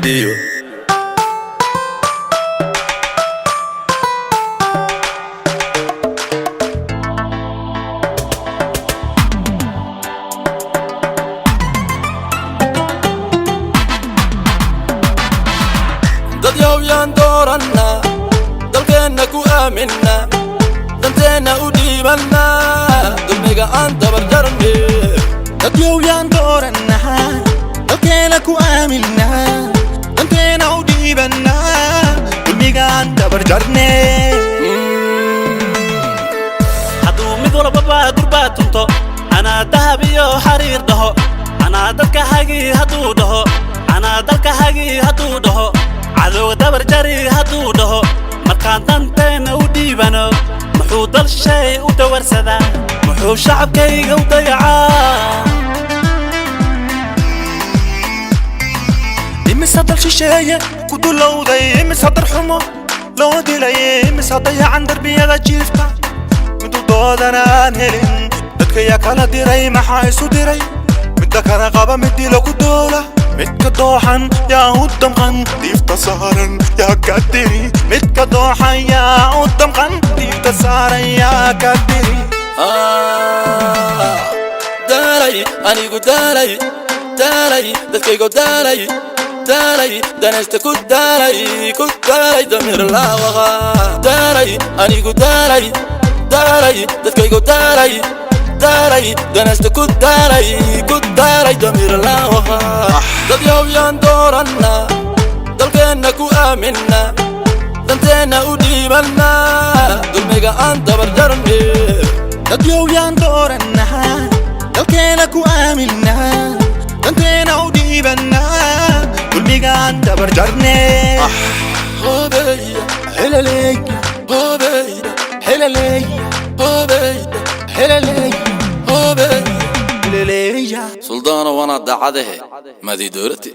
studio. dad yaan doorana dalkeena ku aamina danteena u dhiibanna dulmiga aan dabar jarne dad yaan doorana dalkeena ku aamina danteena u dhiibanna dulmiga aan dabar jarne haduu mid walba durba tunto ana dahab iyo xariir dhaho ana dadka hagi haduu dhaho ana dalka hagi haduu dhaho عدو دبر جري هدو دهو مركان دانتين وديبانو محو دل شيء ودور سدا محو شعب كي وضيعا إمس هدل شيء كدو لو ضي إمس هدر حمو لو دي لي إمس هضيع عن دربي هذا جيفتا مدو دودنا انهلين ددك يا كالا ديري محايسو ديري مدك انا غابا مدي لو كدولا متكدوحن يا قدام ديفتا سهرن يا كدري متكدوحن يا قدام ديفتا سهرن يا كدري داري اني قد داري دكيغو داري دانست كود داري دمير لا وغا داري اني قد داري دكيغو داري دانست كود داري دمير لا وغا dad yaan doorana dalkeena ku aamina danteena u dhiibanna dulmiga aan dabar jarne dad yaan doorana dalkeena ku aamina danteena u dhiibanna dulmiga aan dabar jarne hobeya helaley hobeya helaley hobeya helaley hobeya سلطان وانا دعاده ما دي دورتي